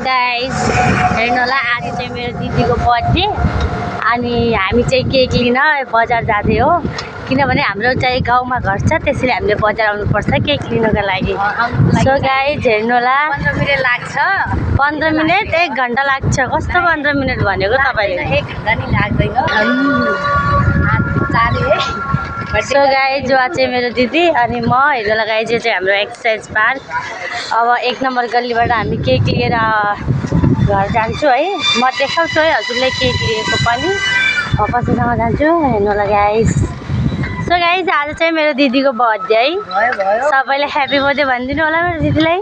Guys हेर्नु होला आज चाहिँ मेरो दिदीको बर्थडे अनि हामी चाहिँ केक लिन बजार जाँदै हो किनभने हाम्रो चाहिँ गाउँमा घर छ त्यसैले हामीले बजार आउनुपर्छ केक लिनको लागि। सो गाइस हेर्नु होला 15 मिनेट लाग्छ। 15 मिनेट 1 घण्टा लाग्छ। कस्तो 15 मिनेट भनेको तपाईले? 1 घण्टा नि लाग्दैन। सो गाइस जो चाहिँ मेरो दिदी अनि म हेर्नु होला गाइस यो चाहिँ हाम्रो एक्सर्साइज पार्क। अब 1 नम्बर गल्लीबाट हामी केक लिएर घर जान्छु है। म देखाउँछु है हजुरले केक लिएको पनि। कसैसँग जान्छु हेर्नु होला गाइस। सो गाइस आज चाहिँ मेरो दिदीको बर्थडे है। सबैले ह्यापी बर्थडे भनिदिनु होला मेरो दिदीलाई।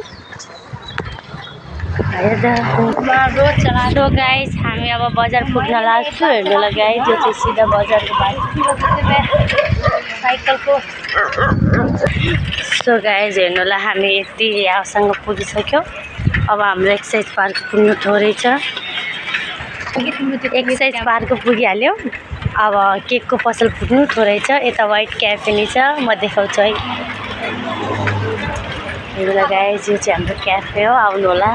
सो गाइस हामी अब बजार पुग्न लाग्छौँ। हेर्नु होला गाइस यो चाहिँ सिधा बजारको बाटो साइकलको। सो गाइस हेर्नु होला हामी यति यहाँसँग पुगिसक्यौँ। अब हाम्रो एक्सर्साइज पार्क पुग्नु थोरै छ। एक्सर्साइज पार्क पुगिहाल्यो। अब केकको पसल पुग्नु थोरै छ। यता व्हाइट क्याफे नि छ म देखाउँछु है। हेर्नु होला गाइस यो चाहिँ हाम्रो क्याफे हो आउनु होला।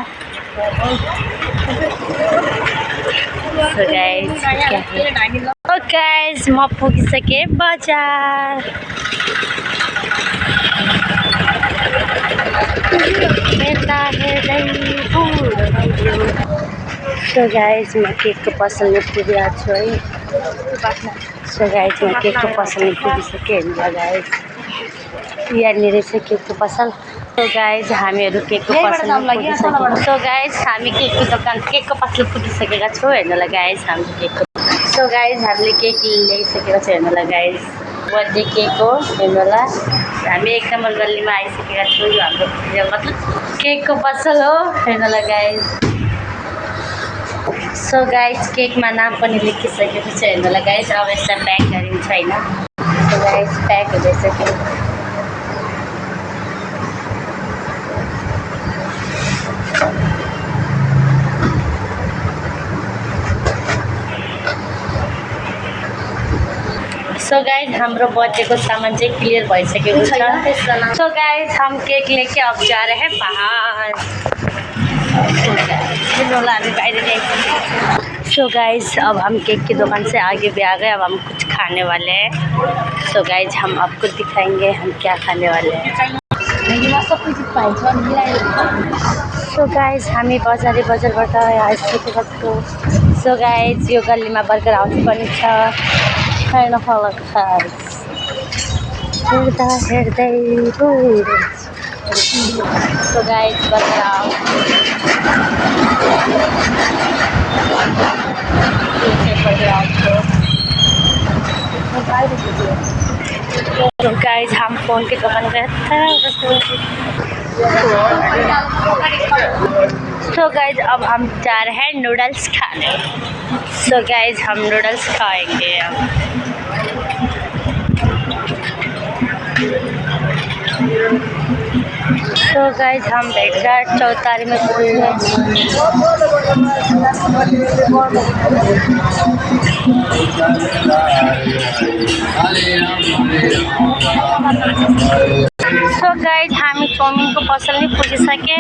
So guys, म पुगिसकेँ बजार। So guys म केकको पसलमा पुगिरहेको छु है। So guys म केकको पसलमा पुगिसकेँ। हेर्नु होला गाइस यहाँनिर चाहिँ केकको पसल। सो गाइस हामीहरू केकको पसलमा पुगिसक्यौँ। सो गाइस हामी केकको दोकान केकको पसल पुगिसकेका छौँ। हेर्नु होला गाइस हाम्रो केकको। सो गाइस हामीले केक ल्याइसकेको छ। हेर्नु होला गाइस बर्थडे केक हो। हेर्नु होला हामी 1 नम्बर गल्लीमा आइसकेका छौँ। यो हाम्रो मतलब केकको पसल हो। हेर्नु होला गाइस। सो गाइस केकमा नाम पनि लेखिसकेको छ। हेर्नु होला गाइस अब यसलाई प्याक गरिन्छ हैन। सो गाइस प्याक हुँदैछ। सो गाइस हाम्रो बर्थडेको सामान चाहिँ क्लियर भइसकेको छ। सो गाइस हम केक लेके अब जा रहे हैं बाहर। सो गाइस अब हम केक की दुकान से आगे भी आ गए। अब हम कुछ खाने वाले हैं। सो गाइस हम आपको दिखाएंगे हम क्या खाने वाले हैं। सो गाइस हामी बजारबाट आइसकेका छौँ। सो गाइस यो गल्लीमा बर्गर हाउस पनि छ। हेर्न गाइस हेर्दै सो गाइस बर्गर हाउस तो गाइस हम फोन के दुकान गए थे। सो गाइस अब हम जा रहे हैं नूडल्स खाने। सो गाइस हम नूडल्स खाएंगे अब। तो गाइस हम बेटघाट चौतारी में पहुँचे। सो गाइस हामी चाउमिनको पसल नि पुगिसके।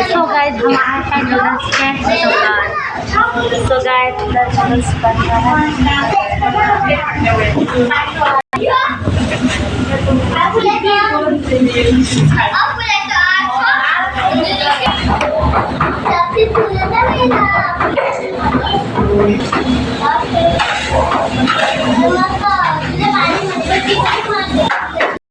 सो गाइस हम आए हैं नूडल्स के दुकान। सो गाइस नूडल्स बन रहा है।